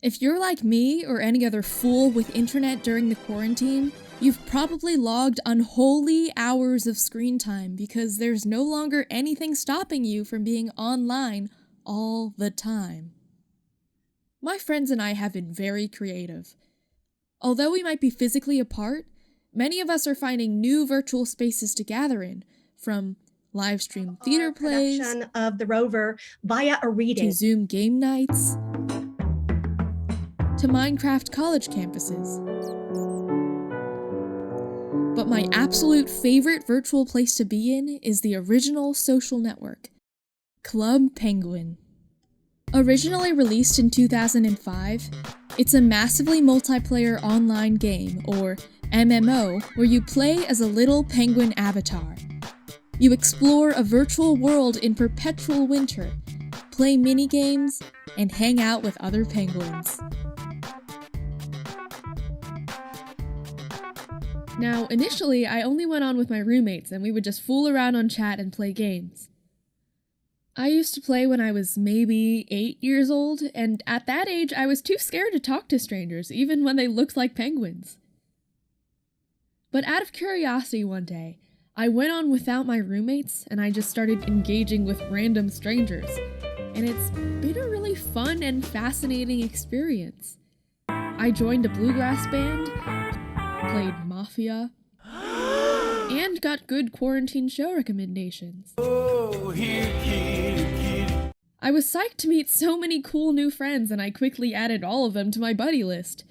If you're like me or any other fool with internet during the quarantine, you've probably logged unholy hours of screen time because there's no longer anything stopping you from being online all the time. My friends and I have been very creative. Although we might be physically apart, many of us are finding new virtual spaces to gather in, from live stream theater plays production of The Rover via a to reading. Zoom game nights to Minecraft college campuses. But my absolute favorite virtual place to be in is the original social network, Club Penguin. Originally released in 2005, it's a massively multiplayer online game, or MMO, where you play as a little penguin avatar. You explore a virtual world in perpetual winter, play minigames, and hang out with other penguins. Now, initially, I only went on with my roommates and we would just fool around on chat and play games. I used to play when I was maybe 8 years old, and at that age I was too scared to talk to strangers, even when they looked like penguins. But out of curiosity one day, I went on without my roommates and I just started engaging with random strangers, and it's been a really fun and fascinating experience. I joined a bluegrass band, played Mafia, and got good quarantine show recommendations. I was psyched to meet so many cool new friends, and I quickly added all of them to my buddy list.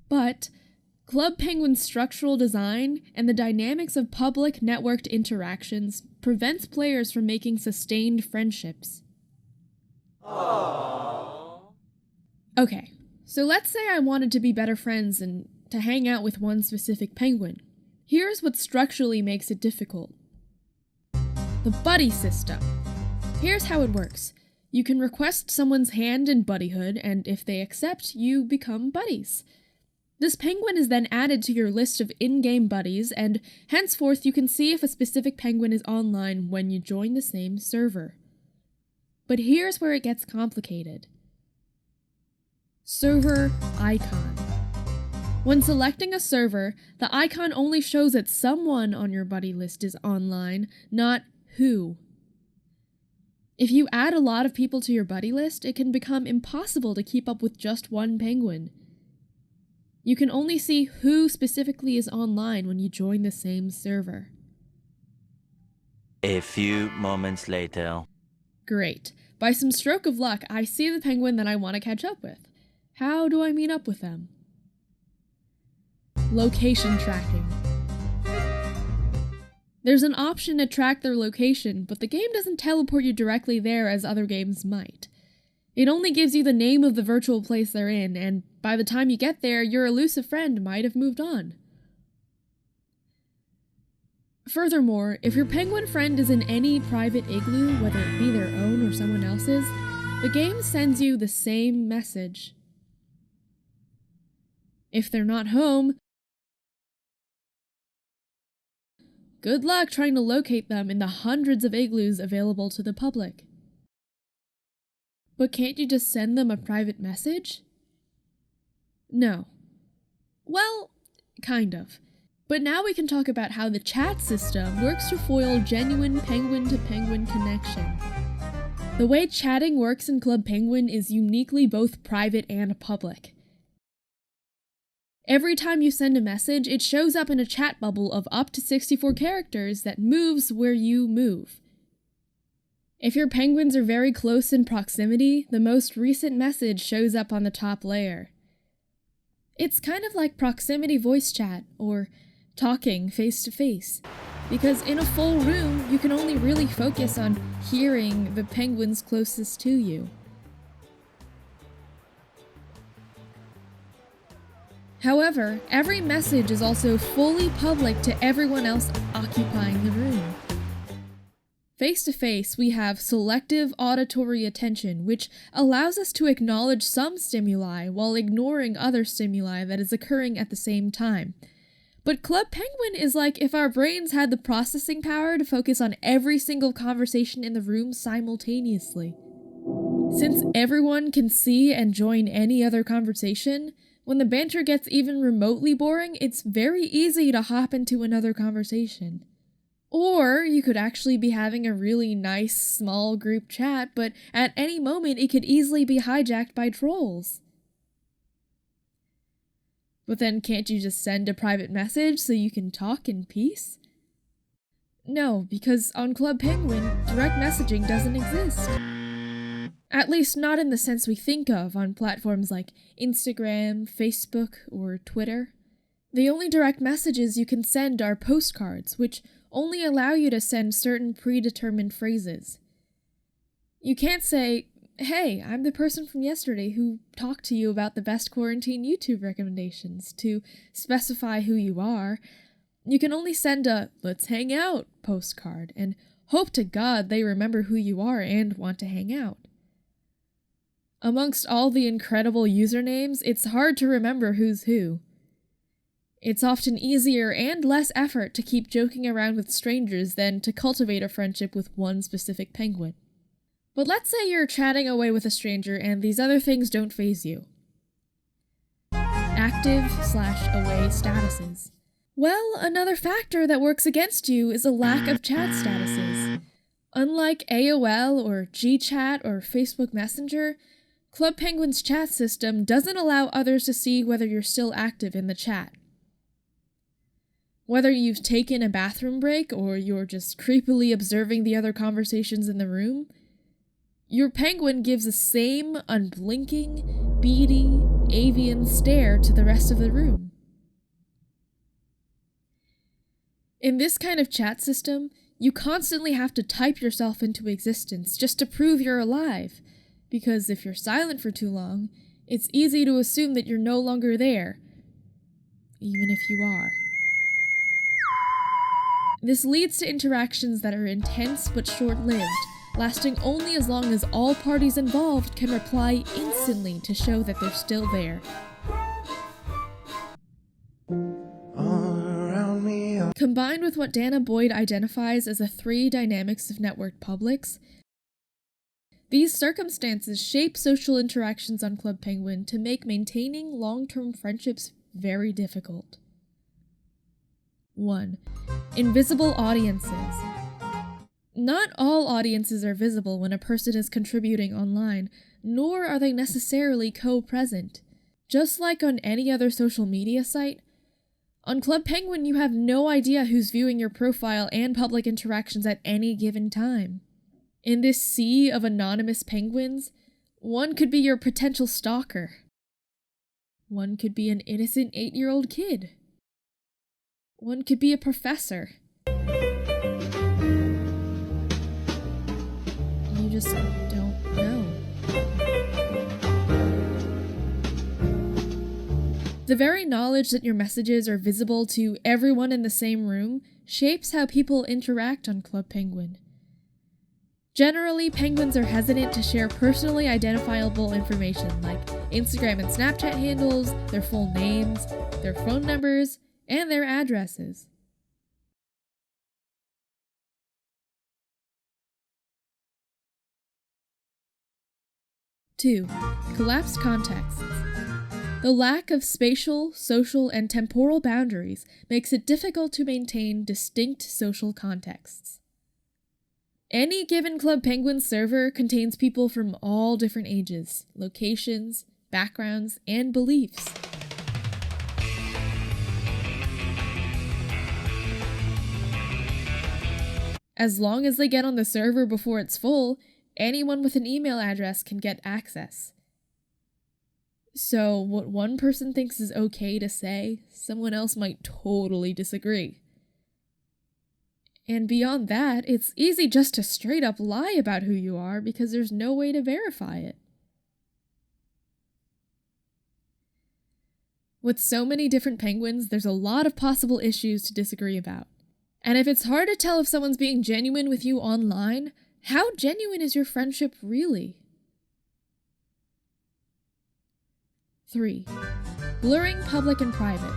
But Club Penguin's structural design and the dynamics of public networked interactions prevents players from making sustained friendships. Aww. Okay, so let's say I wanted to be better friends and to hang out with one specific penguin. Here's what structurally makes it difficult. The buddy system. Here's how it works. You can request someone's hand in buddyhood, and if they accept, you become buddies. This penguin is then added to your list of in-game buddies, and henceforth you can see if a specific penguin is online when you join the same server. But here's where it gets complicated. Server icon. When selecting a server, the icon only shows that someone on your buddy list is online, not who. If you add a lot of people to your buddy list, it can become impossible to keep up with just one penguin. You can only see who specifically is online when you join the same server. A few moments later. Great. By some stroke of luck, I see the penguin that I want to catch up with. How do I meet up with them? Location tracking. There's an option to track their location, but the game doesn't teleport you directly there as other games might. It only gives you the name of the virtual place they're in, and by the time you get there, your elusive friend might have moved on. Furthermore, if your penguin friend is in any private igloo, whether it be their own or someone else's, the game sends you the same message. If they're not home, good luck trying to locate them in the hundreds of igloos available to the public. But can't you just send them a private message? No. Well, kind of. But now we can talk about how the chat system works to foil genuine penguin-to-penguin connection. The way chatting works in Club Penguin is uniquely both private and public. Every time you send a message, it shows up in a chat bubble of up to 64 characters that moves where you move. If your penguins are very close in proximity, the most recent message shows up on the top layer. It's kind of like proximity voice chat, or talking face to face, because in a full room, you can only really focus on hearing the penguins closest to you. However, every message is also fully public to everyone else occupying the room. Face-to-face, we have selective auditory attention, which allows us to acknowledge some stimuli while ignoring other stimuli that is occurring at the same time. But Club Penguin is like if our brains had the processing power to focus on every single conversation in the room simultaneously. Since everyone can see and join any other conversation, when the banter gets even remotely boring, it's very easy to hop into another conversation. Or you could actually be having a really nice small group chat, but at any moment it could easily be hijacked by trolls. But then can't you just send a private message so you can talk in peace? No, because on Club Penguin, direct messaging doesn't exist. At least not in the sense we think of on platforms like Instagram, Facebook, or Twitter. The only direct messages you can send are postcards, which only allow you to send certain predetermined phrases. You can't say, "Hey, I'm the person from yesterday who talked to you about the best quarantine YouTube recommendations," to specify who you are. You can only send a "let's hang out" postcard and hope to God they remember who you are and want to hang out. Amongst all the incredible usernames, it's hard to remember who's who. It's often easier and less effort to keep joking around with strangers than to cultivate a friendship with one specific penguin. But let's say you're chatting away with a stranger and these other things don't faze you. Active/away statuses. Well, another factor that works against you is a lack of chat statuses. Unlike AOL or GChat or Facebook Messenger, Club Penguin's chat system doesn't allow others to see whether you're still active in the chat. Whether you've taken a bathroom break or you're just creepily observing the other conversations in the room, your penguin gives the same unblinking, beady, avian stare to the rest of the room. In this kind of chat system, you constantly have to type yourself into existence just to prove you're alive, because if you're silent for too long, it's easy to assume that you're no longer there, even if you are. This leads to interactions that are intense but short-lived, lasting only as long as all parties involved can reply instantly to show that they're still there. Combined with what Dana Boyd identifies as the 3 dynamics of networked publics, these circumstances shape social interactions on Club Penguin to make maintaining long-term friendships very difficult. 1. Invisible audiences. Not all audiences are visible when a person is contributing online, nor are they necessarily co-present. Just like on any other social media site, on Club Penguin you have no idea who's viewing your profile and public interactions at any given time. In this sea of anonymous penguins, one could be your potential stalker. One could be an innocent 8-year-old kid. One could be a professor. You just don't know. The very knowledge that your messages are visible to everyone in the same room shapes how people interact on Club Penguin. Generally, penguins are hesitant to share personally identifiable information like Instagram and Snapchat handles, their full names, their phone numbers, and their addresses. Two, collapsed contexts. The lack of spatial, social, and temporal boundaries makes it difficult to maintain distinct social contexts. Any given Club Penguin server contains people from all different ages, locations, backgrounds, and beliefs. As long as they get on the server before it's full, anyone with an email address can get access. So what one person thinks is okay to say, someone else might totally disagree. And beyond that, it's easy just to straight up lie about who you are because there's no way to verify it. With so many different penguins, there's a lot of possible issues to disagree about. And if it's hard to tell if someone's being genuine with you online, how genuine is your friendship really? 3. Blurring public and private.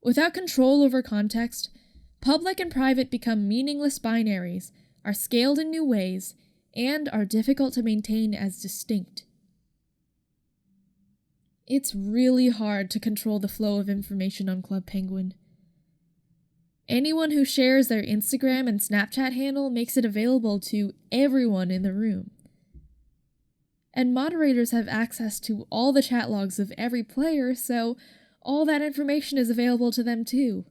Without control over context, public and private become meaningless binaries, are scaled in new ways, and are difficult to maintain as distinct. It's really hard to control the flow of information on Club Penguin. Anyone who shares their Instagram and Snapchat handle makes it available to everyone in the room. And moderators have access to all the chat logs of every player, so all that information is available to them too.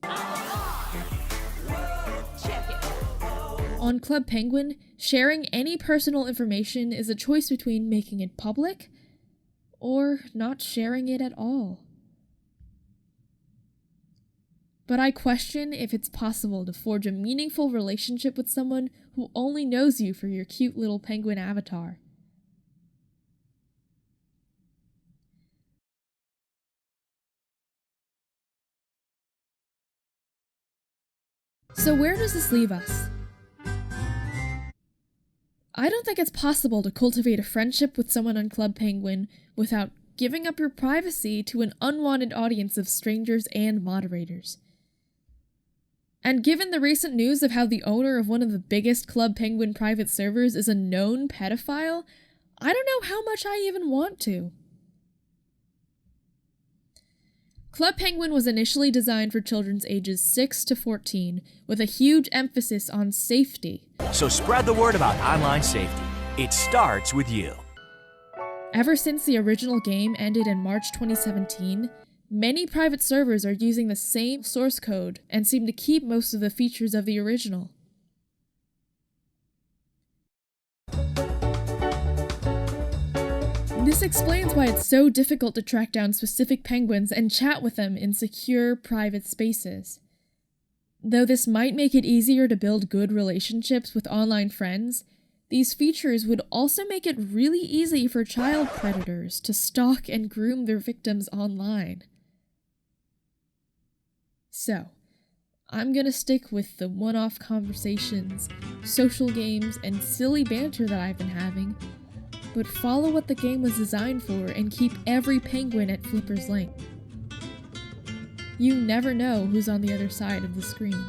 On Club Penguin, sharing any personal information is a choice between making it public or not sharing it at all. But I question if it's possible to forge a meaningful relationship with someone who only knows you for your cute little penguin avatar. So where does this leave us? I don't think it's possible to cultivate a friendship with someone on Club Penguin without giving up your privacy to an unwanted audience of strangers and moderators. And given the recent news of how the owner of one of the biggest Club Penguin private servers is a known pedophile, I don't know how much I even want to. Club Penguin was initially designed for children's ages 6 to 14, with a huge emphasis on safety. So spread the word about online safety. It starts with you. Ever since the original game ended in March 2017, many private servers are using the same source code and seem to keep most of the features of the original. This explains why it's so difficult to track down specific penguins and chat with them in secure, private spaces. Though this might make it easier to build good relationships with online friends, these features would also make it really easy for child predators to stalk and groom their victims online. So, I'm gonna stick with the one-off conversations, social games, and silly banter that I've been having, but follow what the game was designed for and keep every penguin at flipper's length. You never know who's on the other side of the screen.